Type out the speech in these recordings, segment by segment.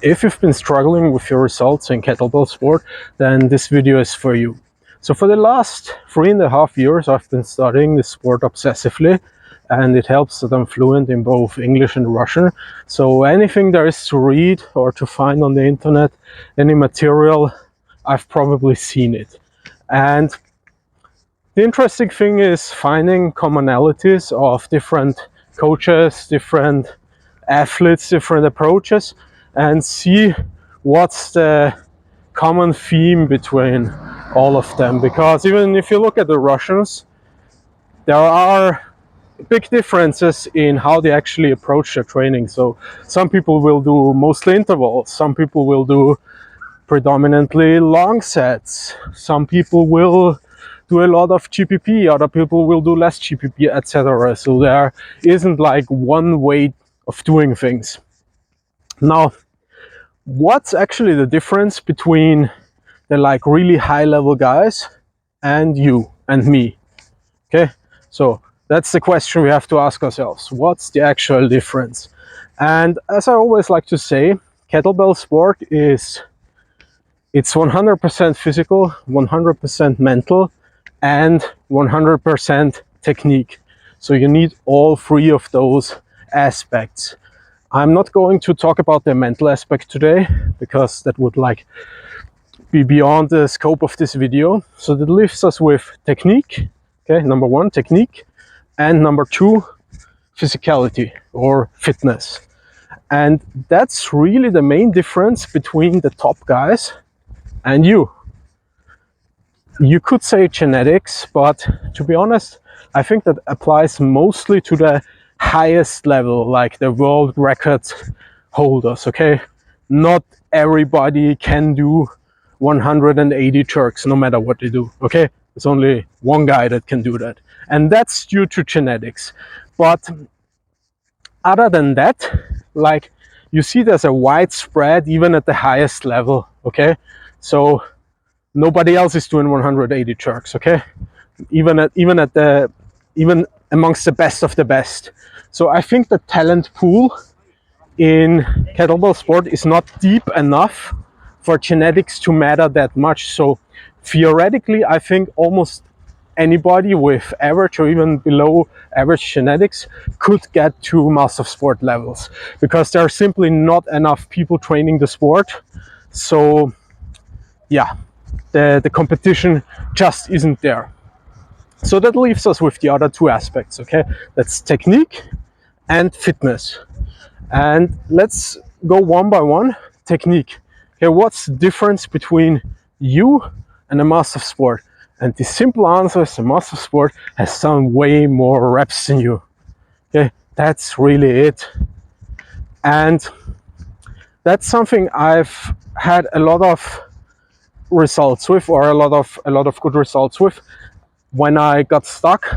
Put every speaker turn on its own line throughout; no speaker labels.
If you've been struggling with your results in kettlebell sport, then this video is for you. So for the last 3.5 years, I've been studying this sport obsessively, and it helps that I'm fluent in both English and Russian. So anything there is to read or to find on the internet, any material, I've probably seen it. And the interesting thing is finding commonalities of different coaches, different athletes, different approaches, and see what's the common theme between all of them. Because even if you look at the Russians, there are big differences in how they actually approach their training. So some people will do mostly intervals, some people will do predominantly long sets, some people will do a lot of GPP, other people will do less GPP, etc. So there isn't like one way of doing things. Now, what's actually the difference between the like really high level guys and you and me? Okay, so that's the question we have to ask ourselves. What's the actual difference? And as I always like to say, kettlebell sport it's 100% physical, 100% mental, and 100% technique. So you need all three of those aspects. I'm not going to talk about the mental aspect today because that would like be beyond the scope of this video. So that leaves us with technique. Okay, number one, technique, and number two, physicality or fitness. And that's really the main difference between the top guys and you. You could say genetics, but to be honest, I think that applies mostly to the highest level, like the world record holders, okay? Not everybody can do 180 jerks, no matter what they do, okay? There's only one guy that can do that. And that's due to genetics. But other than that, like you see there's a wide spread even at the highest level, okay? So nobody else is doing 180 jerks, okay? Even amongst the best of the best. So I think the talent pool in kettlebell sport is not deep enough for genetics to matter that much. So theoretically, I think almost anybody with average or even below average genetics could get to master sport levels, because there are simply not enough people training the sport. So yeah, the competition just isn't there. So that leaves us with the other two aspects, okay? That's technique and fitness. And let's go one by one. Technique. Okay, what's the difference between you and a master sport? And the simple answer is the master sport has done way more reps than you. Okay, that's really it. And that's something I've had a lot of results with, or a lot of good results with. When I got stuck,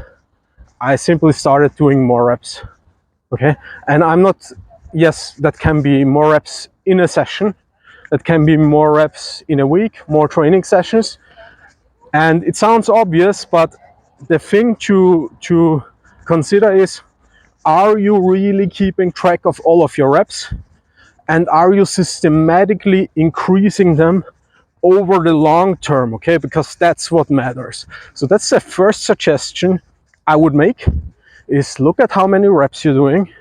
I simply started doing more reps. Okay, and I'm not, yes, that can be more reps in a session, that can be more reps in a week, more training sessions. And it sounds obvious, but the thing to consider is, are you really keeping track of all of your reps? And are you systematically increasing them over the long term? Okay, because that's what matters. So that's the first suggestion I would make, is look at how many reps you're doing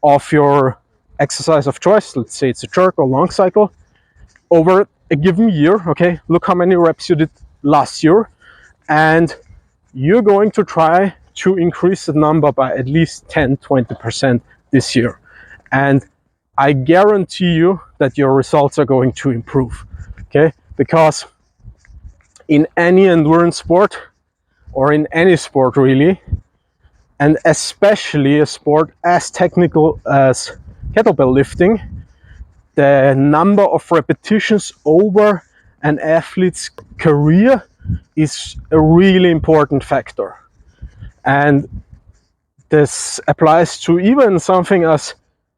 of your exercise of choice. Let's say it's a jerk or long cycle over a given year. Okay, look how many reps you did last year, and you're going to try to increase the number by at least 10-20% this year, and I guarantee you that your results are going to improve. Okay, because in any endurance sport, or in any sport really, and especially a sport as technical as kettlebell lifting, the number of repetitions over an athlete's career is a really important factor. And this applies to even something as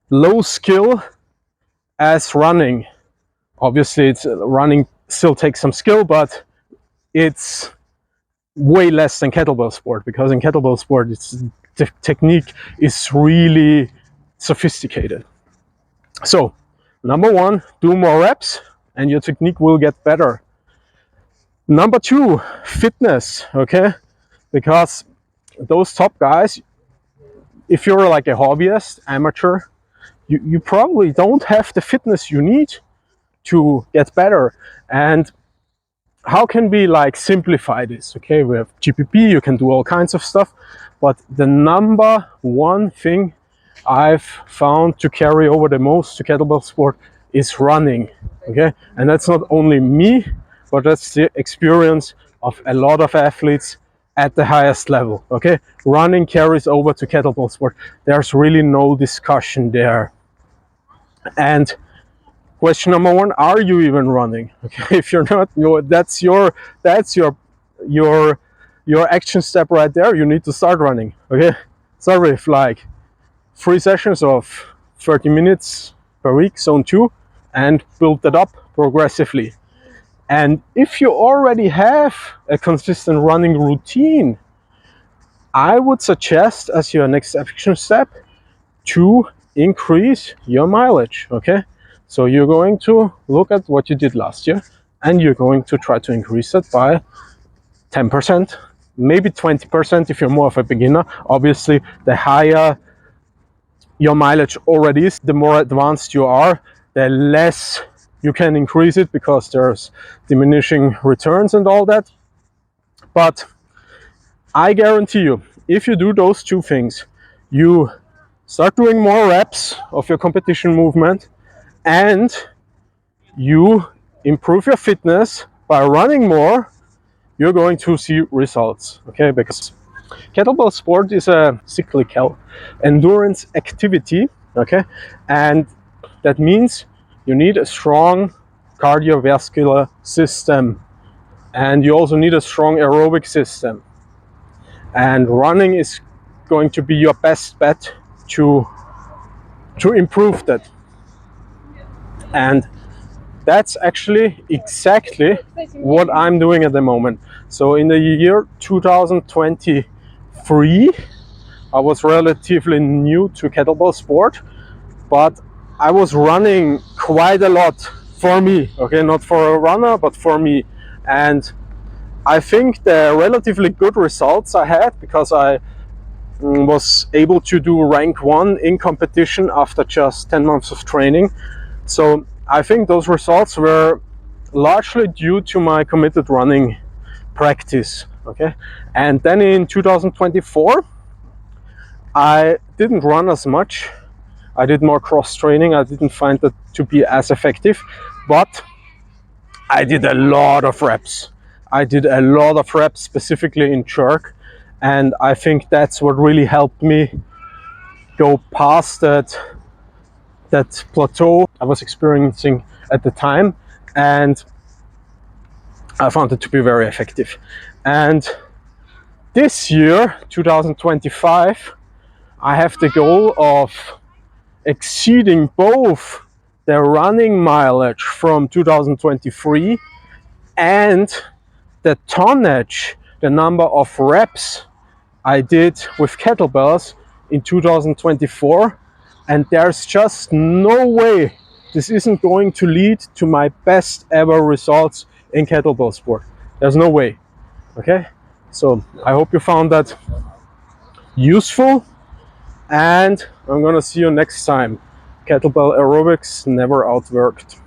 low skill as running. Obviously, running still takes some skill, but it's way less than kettlebell sport, because in kettlebell sport, the technique is really sophisticated. So Number one, do more reps and your technique will get better. Number two, fitness, okay? Because those top guys, if you're like a hobbyist, amateur, you probably don't have the fitness you need to get better. And how can we like simplify this? Okay, we have GPP, you can do all kinds of stuff, but the number one thing I've found to carry over the most to kettlebell sport is running. Okay, and that's not only me, but that's the experience of a lot of athletes at the highest level. Okay, running carries over to kettlebell sport. There's really no discussion there. And question number one: are you even running? Okay, if you're not, that's your your action step right there. You need to start running. Okay, start with like 3 sessions of 30 minutes per week, zone 2, and build that up progressively. And if you already have a consistent running routine, I would suggest as your next action step to increase your mileage. Okay, so you're going to look at what you did last year and you're going to try to increase it by 10%, maybe 20% if you're more of a beginner. Obviously, the higher your mileage already is, the more advanced you are, the less you can increase it because there's diminishing returns and all that. But I guarantee you, if you do those two things, you start doing more reps of your competition movement and you improve your fitness by running more, you're going to see results. Okay, because kettlebell sport is a cyclical endurance activity. Okay, and that means you need a strong cardiovascular system and you also need a strong aerobic system, and running is going to be your best bet to improve that. And that's actually exactly what I'm doing at the moment. So in the year 2023, I was relatively new to kettlebell sport, but I was running quite a lot for me. Okay, not for a runner, but for me. And I think the relatively good results I had, because I was able to do rank 1 in competition after just 10 months of training. So I think those results were largely due to my committed running practice. Okay, and then in 2024 I didn't run as much. I did more cross training. I didn't find that to be as effective, but I did a lot of reps. I did a lot of reps specifically in jerk, and I think that's what really helped me go past that plateau I was experiencing at the time, and I found it to be very effective. And this year, 2025, I have the goal of exceeding both the running mileage from 2023 and the tonnage, the number of reps I did with kettlebells in 2024. And there's just no way this isn't going to lead to my best ever results in kettlebell sport. There's no way. Okay, so I hope you found that useful, and I'm gonna see you next time. Kettlebell aerobics never outworked.